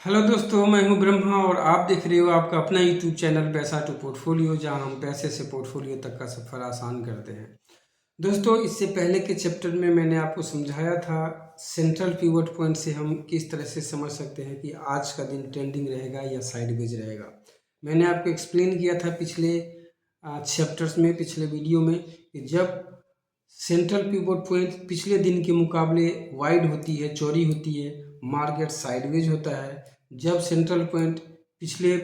Hello दोस्तों, मैं हूं ब्रह्मा और आप देख रहे हो आपका अपना यूट्यूब चैनल पैसा टू पोर्टफोलियो, जहां हम पैसे से पोर्टफोलियो तक का सफ़र आसान करते हैं। दोस्तों, इससे पहले के चैप्टर में मैंने आपको समझाया था सेंट्रल पिवट पॉइंट से हम किस तरह से समझ सकते हैं कि आज का दिन ट्रेंडिंग रहेगा या साइडवेज रहेगा। मैंने आपको एक्सप्लेन किया था पिछले चैप्टर्स में, पिछले वीडियो में, कि जब सेंट्रल पिवट पॉइंट पिछले दिन के मुकाबले वाइड होती है, चौड़ी होती है, मार्केट साइडवेज होता है। जब सेंट्रल पॉइंट पिछले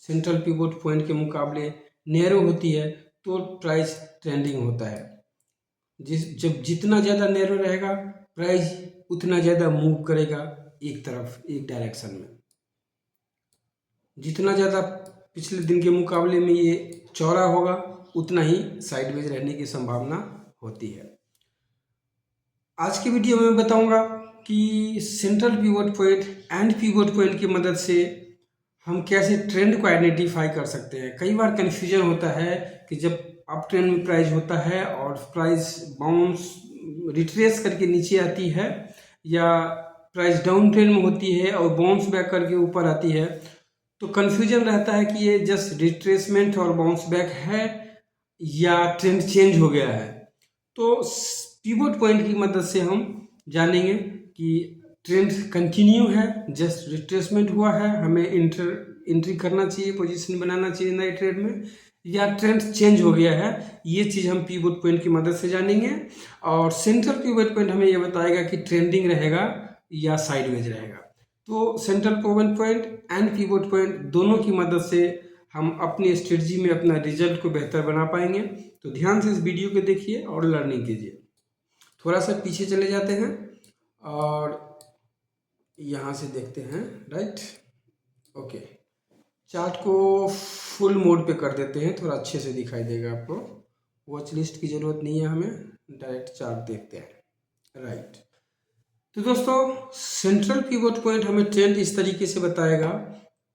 सेंट्रल पिवट पॉइंट के मुकाबले नैरो होती है तो प्राइस ट्रेंडिंग होता है। जब जितना ज़्यादा नैरो रहेगा प्राइस उतना ज़्यादा मूव करेगा एक तरफ, एक डायरेक्शन में। जितना ज़्यादा पिछले दिन के मुकाबले में ये चौड़ा होगा उतना ही साइडवेज रहने की संभावना होती है। आज की वीडियो में मैं बताऊंगा कि central pivot point and pivot point की मदद से हम कैसे ट्रेंड को आइडेंटिफाई कर सकते हैं। कई बार कन्फ्यूजन होता है कि जब अप ट्रेंड में प्राइस होता है और प्राइस बाउंस रिट्रेस करके नीचे आती है, या प्राइस डाउन ट्रेंड में होती है और बाउंस बैक करके ऊपर आती है, तो कन्फ्यूजन रहता है कि ये जस्ट रिट्रेसमेंट और बाउंस बैक है या ट्रेंड चेंज हो गया है। तो पिवट पॉइंट की मदद से हम जानेंगे कि ट्रेंड कंटिन्यू है, जस्ट रिट्रेसमेंट हुआ है, हमें एंट्री करना चाहिए, पोजीशन बनाना चाहिए नए ट्रेड में, या ट्रेंड चेंज हो गया है। ये चीज़ हम पिवट पॉइंट की मदद से जानेंगे। और सेंट्रल पिवट पॉइंट हमें ये बताएगा कि ट्रेंडिंग रहेगा या साइडवेज रहेगा। तो central pivot point and pivot point दोनों की मदद से हम अपनी स्ट्रेटजी में अपना रिजल्ट को बेहतर बना पाएंगे। तो ध्यान से इस वीडियो को देखिए और लर्निंग कीजिए। थोड़ा सा पीछे चले जाते हैं और यहाँ से देखते हैं, राइट, ओके। चार्ट को फुल मोड पे कर देते हैं, थोड़ा अच्छे से दिखाई देगा आपको। वॉच लिस्ट की ज़रूरत नहीं है हमें, डायरेक्ट चार्ट देखते हैं, राइट। तो दोस्तों, सेंट्रल पिवट पॉइंट हमें ट्रेंड इस तरीके से बताएगा।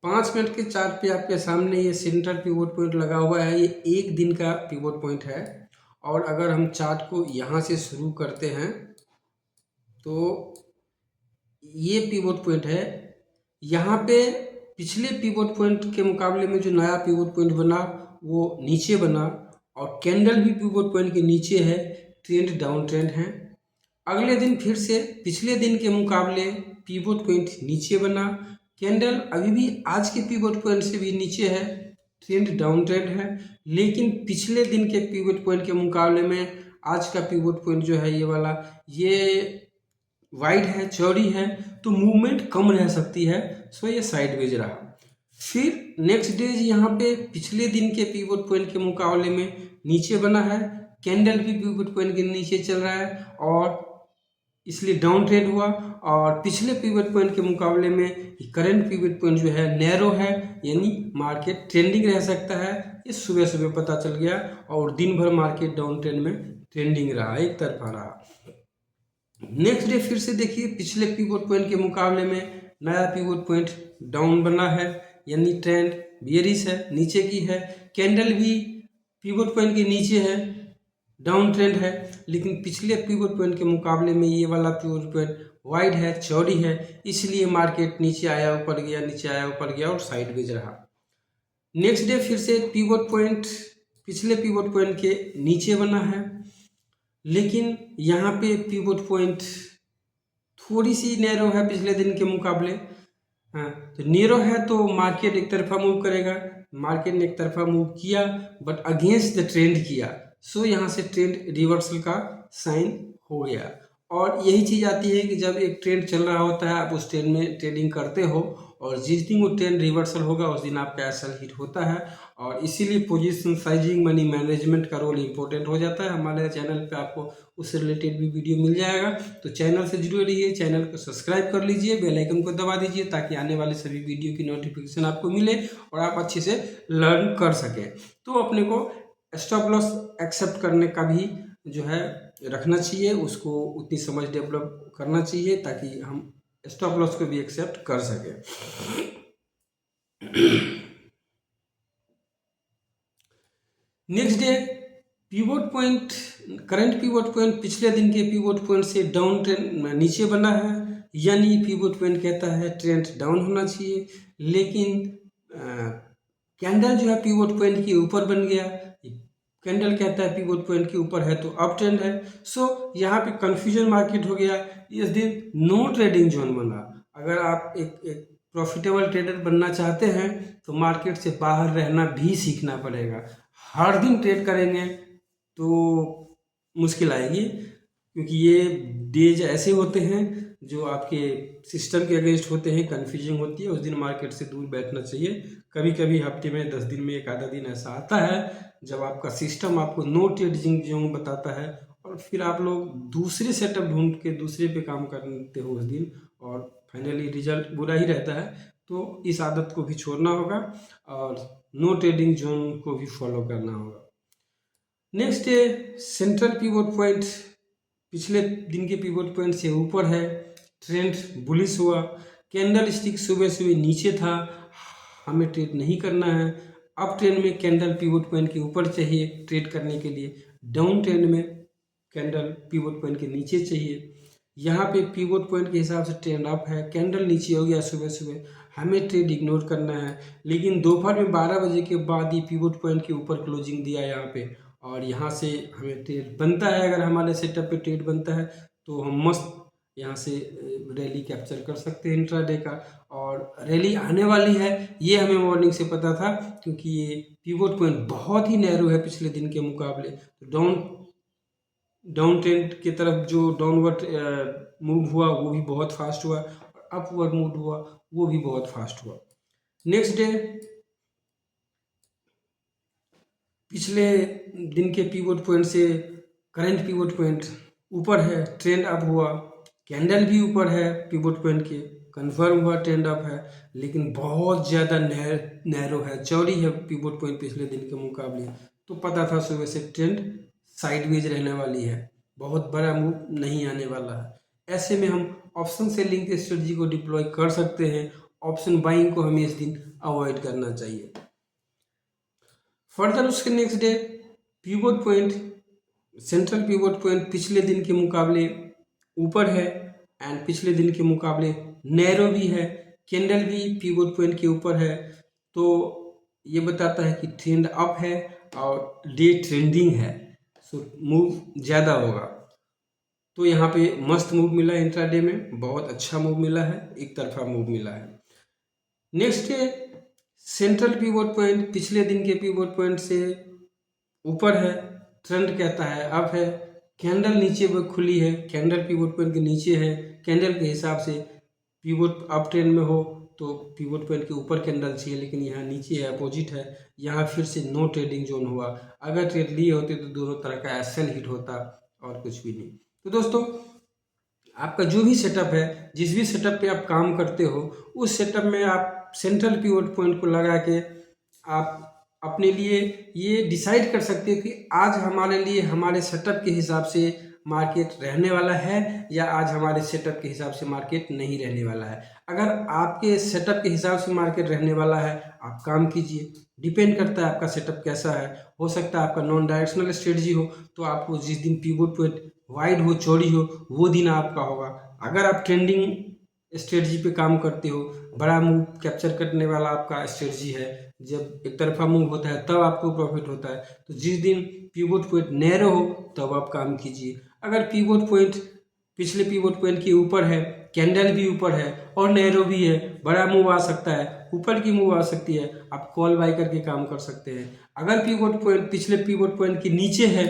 5 मिनट के चार्ट पे आपके सामने ये सेंट्रल पिवट पॉइंट लगा हुआ है, ये एक दिन का पिवट पॉइंट है। और अगर हम चार्ट को यहाँ से शुरू करते हैं तो ये पिवट पॉइंट है। यहाँ पे पिछले पिवट पॉइंट के मुकाबले में जो नया पिवट पॉइंट बना वो नीचे बना, और कैंडल भी पिवट पॉइंट के नीचे है, ट्रेंड डाउन ट्रेंड है। अगले दिन फिर से पिछले दिन के मुकाबले पिवट पॉइंट नीचे बना, कैंडल अभी भी आज के पिवट पॉइंट से भी नीचे है, ट्रेंड डाउन ट्रेंड है। लेकिन पिछले दिन के पिवट पॉइंट के मुकाबले में आज का पिवट पॉइंट जो है ये वाला, ये वाइड है, चौड़ी है, तो मूवमेंट कम रह सकती है, सो ये साइडवेज रहा। फिर नेक्स्ट डे यहाँ पे पिछले दिन के पिवट पॉइंट के मुकाबले में नीचे बना है, कैंडल भी पिवट पॉइंट के नीचे चल रहा है और इसलिए डाउन ट्रेंड हुआ। और पिछले पिवट पॉइंट के मुकाबले में करंट पिवट पॉइंट जो है नैरो है, यानी मार्केट ट्रेंडिंग रह सकता है। ये सुबह सुबह पता चल गया और दिन भर मार्केट डाउन ट्रेंड में ट्रेंडिंग रहा, एक तरफा रहा। नेक्स्ट डे फिर से देखिए, पिछले पिवट पॉइंट के मुकाबले में नया पिवट पॉइंट डाउन बना है, यानी ट्रेंड बियरिश है, नीचे की है। कैंडल भी पिवट पॉइंट के नीचे है, डाउन ट्रेंड है। लेकिन पिछले पिवट पॉइंट के मुकाबले में ये वाला पिवट पॉइंट वाइड है, चौड़ी है, इसलिए मार्केट नीचे आया ऊपर गया, नीचे आया ऊपर गया और साइडवेज रहा। नेक्स्ट डे फिर से पिवट पॉइंट पिछले पिवट पॉइंट के नीचे बना है, लेकिन यहाँ पे पिवट पॉइंट थोड़ी सी नैरो है पिछले दिन के मुकाबले। हाँ, तो नैरो है तो मार्केट एक तरफा मूव करेगा। मार्केट ने एक तरफा मूव किया बट अगेंस्ट द ट्रेंड किया, सो यहाँ से ट्रेंड रिवर्सल का साइन हो गया। और यही चीज़ आती है कि जब एक ट्रेंड चल रहा होता है, आप उस ट्रेंड में ट्रेडिंग करते हो और जिस दिन वो ट्रेंड रिवर्सल होगा उस दिन आपका एसएल हिट होता है। और इसीलिए पोजीशन साइजिंग, मनी मैनेजमेंट का रोल इंपॉर्टेंट हो जाता है। हमारे चैनल पे आपको उससे रिलेटेड भी वीडियो मिल जाएगा, तो चैनल से जुड़े रहिए, चैनल को सब्सक्राइब कर लीजिए, बेल आइकन को दबा दीजिए ताकि आने वाले सभी वीडियो की नोटिफिकेशन आपको मिले और आप अच्छे से लर्न कर सकें। तो अपने को स्टॉप लॉस एक्सेप्ट करने का भी जो है रखना चाहिए, उसको उतनी समझ डेवलप करना चाहिए ताकि हम स्टॉप लॉस को भी एक्सेप्ट कर सकें। Next day pivot point, current pivot point पिछले दिन के पिवट पॉइंट से डाउन ट्रेंड नीचे बना है, यानी पिवोट पॉइंट कहता है ट्रेंड डाउन होना चाहिए, लेकिन कैंडल जो है पिवोट पॉइंट के ऊपर बन गया। कैंडल कहता है पिवोट पॉइंट के ऊपर है तो अप ट्रेंड है। सो यहाँ पे कंफ्यूजन मार्केट हो गया। इस दिन नो ट्रेडिंग जोन बना। अगर आप एक प्रॉफिटेबल ट्रेडर बनना चाहते हैं तो मार्केट से बाहर रहना भी सीखना पड़ेगा। हर दिन ट्रेड करेंगे तो मुश्किल आएगी, क्योंकि ये डेज ऐसे होते हैं जो आपके सिस्टम के अगेंस्ट होते हैं, कन्फ्यूजिंग होती है। उस दिन मार्केट से दूर बैठना चाहिए। कभी कभी हफ्ते में 10 दिन में एक आधा दिन ऐसा आता है जब आपका सिस्टम आपको नो ट्रेडिंग जोन बताता है, और फिर आप लोग दूसरे सेटअप ढूंढ के दूसरे पे काम करते हो उस दिन, और फाइनली रिजल्ट बुरा ही रहता है। तो इस आदत को भी छोड़ना होगा और नो ट्रेडिंग जोन को भी फॉलो करना होगा। नेक्स्ट है सेंट्रल पिवोट पॉइंट। पिछले दिन के पिवोट पॉइंट से ऊपर है, ट्रेंड बुलिश हुआ। कैंडल स्टिक सुबह सुबह नीचे था, हमें ट्रेड नहीं करना है। अप ट्रेंड में कैंडल पिवोट पॉइंट के ऊपर चाहिए ट्रेड करने के लिए। डाउन ट्रेंड में कैंडल पिवोट पॉइंट के नीचे चाहिए। यहाँ पे पिवोट पॉइंट के हिसाब से ट्रेंड अप है, कैंडल नीचे हो गया सुबह सुबह, हमें ट्रेड इग्नोर करना है। लेकिन दोपहर में 12 बजे के बाद ही पिवोट पॉइंट के ऊपर क्लोजिंग दिया यहाँ पे, और यहाँ से हमें ट्रेड बनता है। अगर हमारे सेटअप पे ट्रेड बनता है तो हम मस्त यहाँ से रैली कैप्चर कर सकते हैं इंट्राडे का। और रैली आने वाली है ये हमें मॉर्निंग से पता था, क्योंकि ये पिवोट पॉइंट बहुत ही नैरो है पिछले दिन के मुकाबले। तो डाउन ट्रेंड की तरफ जो डाउनवर्ड मूव हुआ वो भी बहुत फास्ट हुआ, और अपवर्ड मूव हुआ वो भी बहुत फास्ट हुआ। नेक्स्ट डे पिछले दिन के पिवोट पॉइंट से करंट पिवोट पॉइंट ऊपर है, ट्रेंड अप हुआ। कैंडल भी ऊपर है पिवोट पॉइंट के, कंफर्म हुआ ट्रेंड अप है, लेकिन बहुत ज़्यादा नैरो है, चौड़ी है पिवोट पॉइंट पिछले दिन के मुकाबले। तो पता था सुबह से ट्रेंड साइडवेज रहने वाली है, बहुत बड़ा मूव नहीं आने वाला है। ऐसे में हम ऑप्शन सेलिंग के स्ट्रेटजी को डिप्लॉय कर सकते हैं। ऑप्शन बाइंग को हमें इस दिन अवॉइड करना चाहिए। फर्दर उसके next day pivot point, central pivot point पिछले दिन के मुकाबले ऊपर है एंड पिछले दिन के मुकाबले नैरो भी है। कैंडल भी पिवोट पॉइंट के ऊपर है, तो ये बताता है कि ट्रेंड अप है और डे ट्रेंडिंग है, सो मूव ज़्यादा होगा। तो यहाँ पे मस्त मूव मिला इंट्राडे में, बहुत अच्छा मूव मिला है, एक तरफा मूव मिला है। Next day central pivot point पिछले दिन के पिवोट पॉइंट से ऊपर है, ट्रेंड कहता है अप है। कैंडल नीचे खुली है, कैंडल पिवोट पॉइंट के नीचे है। कैंडल के हिसाब से पिवोट अप ट्रेंड में हो तो पिवोट पॉइंट के ऊपर कैंडल चाहिए, लेकिन यहाँ नीचे है, अपोजिट है। यहाँ फिर से नो ट्रेडिंग जोन हुआ। अगर ट्रेड लिए होते तो दोनों तरह का एसएल हिट होता और कुछ भी नहीं। तो दोस्तों आपका जो भी सेटअप है, जिस भी सेटअप पे आप काम करते हो, उस सेटअप में आप सेंट्रल पिवोट पॉइंट को लगा के आप अपने लिए ये डिसाइड कर सकते हो कि आज हमारे लिए हमारे सेटअप के हिसाब से मार्केट रहने वाला है या आज हमारे सेटअप के हिसाब से मार्केट नहीं रहने वाला है। अगर आपके सेटअप के हिसाब से मार्केट रहने वाला है आप काम कीजिए, डिपेंड करता है आपका सेटअप कैसा है। हो सकता है आपका नॉन डायरेक्शनल स्ट्रेटजी हो तो आपको जिस दिन पिवोट पॉइंट वाइड हो, चौड़ी हो, वो दिन आपका होगा। अगर आप ट्रेंडिंग स्ट्रेटजी पे काम करते हो, बड़ा मूव कैप्चर करने वाला आपका स्ट्रेटजी है, जब एक तरफा मूव होता है तब आपको प्रॉफिट होता है, तो जिस दिन पिवोट पॉइंट नैरो हो तब आप काम कीजिए। अगर पिवोट पॉइंट पिछले पिवोट पॉइंट के ऊपर है, कैंडल भी ऊपर है और नैरो भी है, बड़ा मूव आ सकता है, ऊपर की मूव आ सकती है, आप कॉल बाय करके काम कर सकते हैं। अगर पिवोट पॉइंट पिछले पिवोट पॉइंट के नीचे है,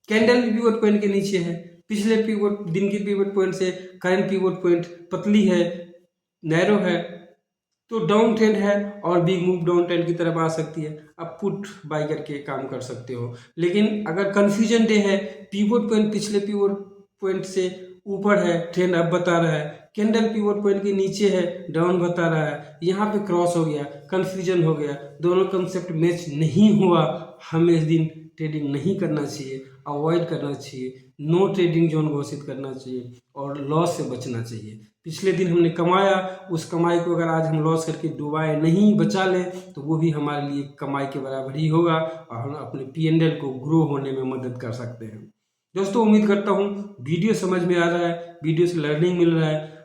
कैंडल भी पिवोट पॉइंट के नीचे है, पिछले पिवोट दिन की पिवोट पॉइंट से करंट पिवोट पॉइंट पतली है, नैरो है, तो डाउन ट्रेंड है और बिग मूव डाउन ट्रेंड की तरफ आ सकती है, आप पुट बाय करके काम कर सकते हो। लेकिन अगर कंफ्यूजन डे है, पिवोट पॉइंट पिछले पिवोट पॉइंट से ऊपर है, ट्रेंड अप बता रहा है, कैंडल पिवोट पॉइंट के नीचे है, डाउन बता रहा है, यहाँ पे क्रॉस हो गया, कंफ्यूजन हो गया, दोनों कंसेप्ट मैच नहीं हुआ, हमें इस दिन ट्रेडिंग नहीं करना चाहिए, अवॉइड करना चाहिए, नो ट्रेडिंग जोन घोषित करना चाहिए और लॉस से बचना चाहिए। पिछले दिन हमने कमाया, उस कमाई को अगर आज हम लॉस करके डुबाए नहीं, बचा लें, तो वो भी हमारे लिए कमाई के बराबर ही होगा और हम अपने P&L को ग्रो होने में मदद कर सकते हैं। दोस्तों उम्मीद करता हूँ वीडियो समझ में आ रहा है, वीडियो से लर्निंग मिल रहा है।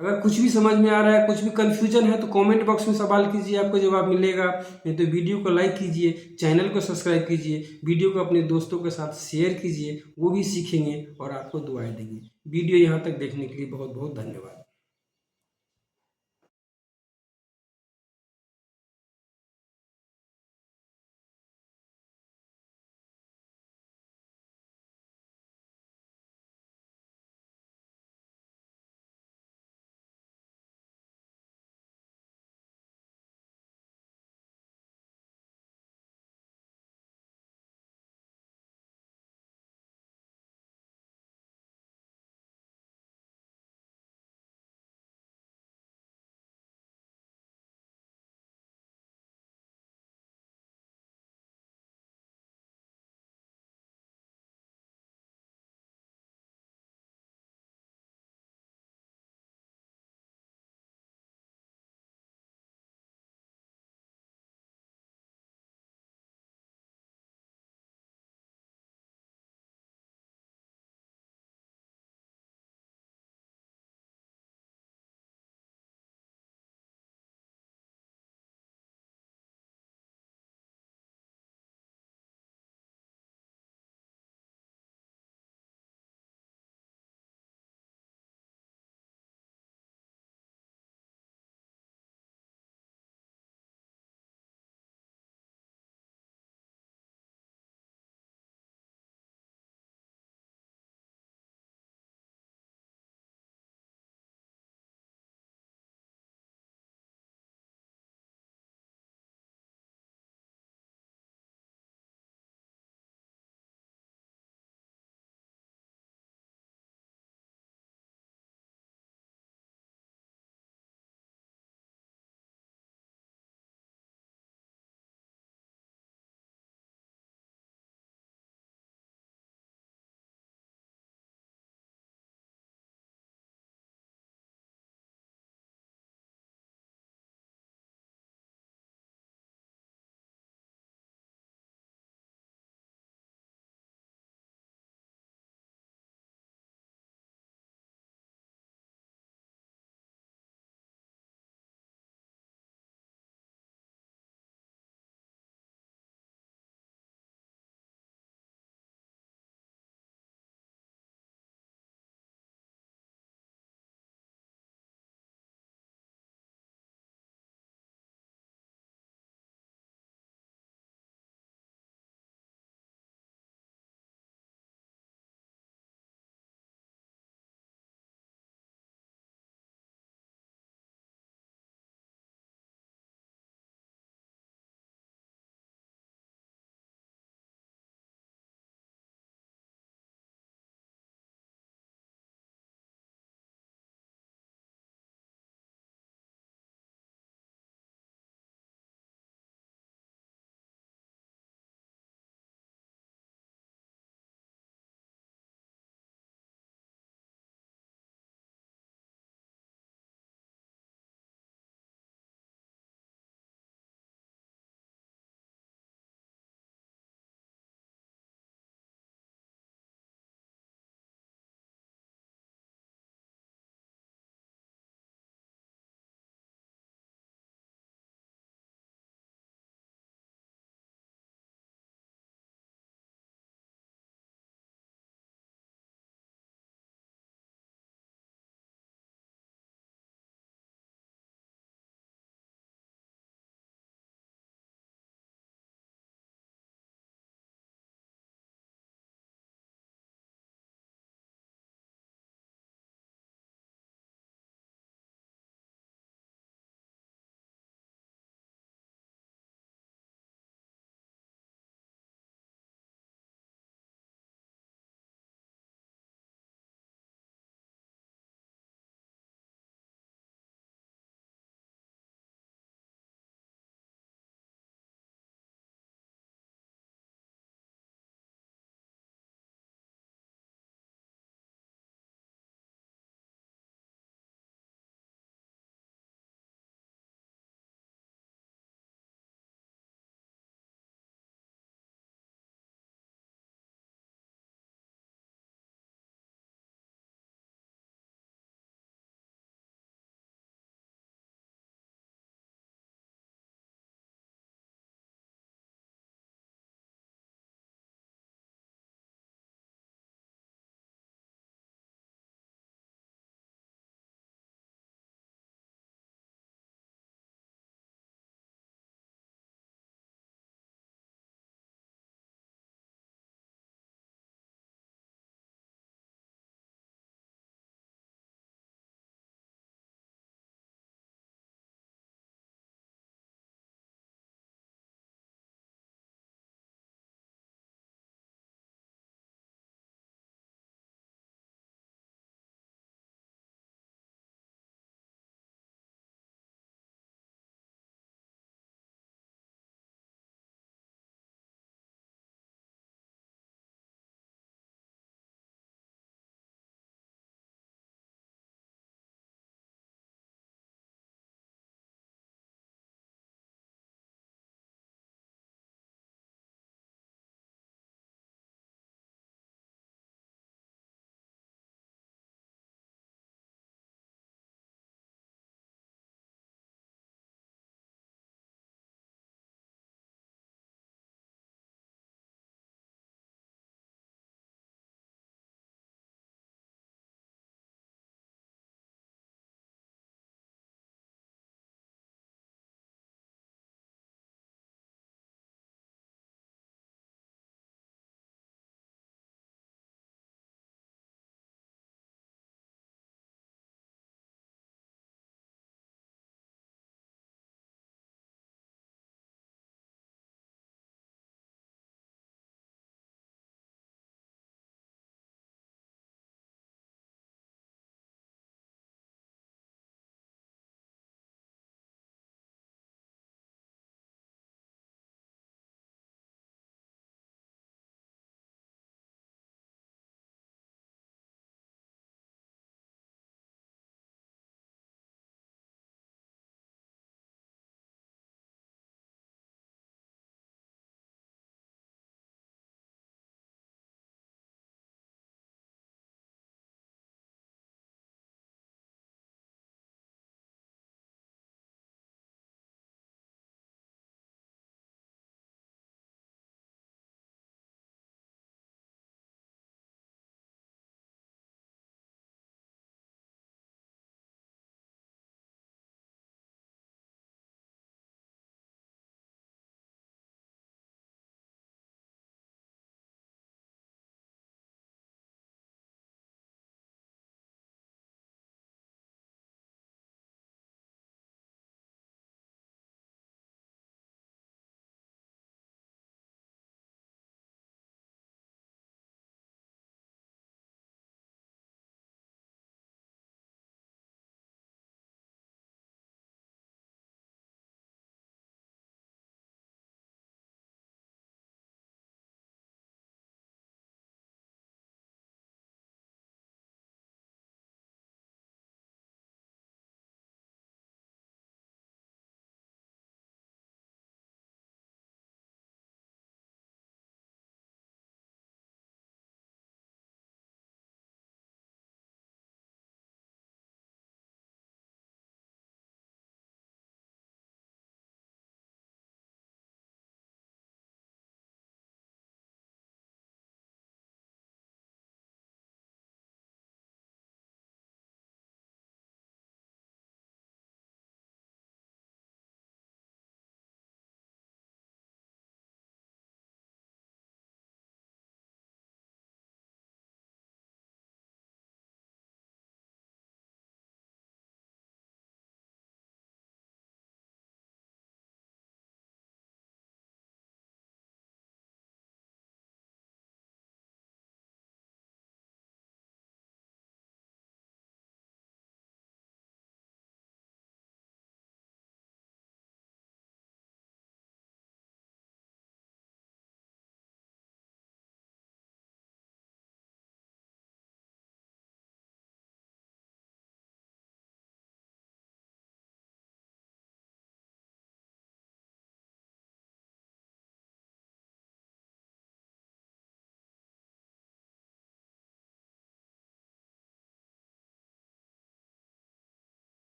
अगर कुछ भी समझ में आ रहा है, कुछ भी कन्फ्यूजन है तो कमेंट बॉक्स में सवाल कीजिए, आपको जवाब मिलेगा। नहीं तो वीडियो को लाइक कीजिए, चैनल को सब्सक्राइब कीजिए, वीडियो को अपने दोस्तों के साथ शेयर कीजिए, वो भी सीखेंगे और आपको दुआएं देंगे। वीडियो यहाँ तक देखने के लिए बहुत बहुत धन्यवाद।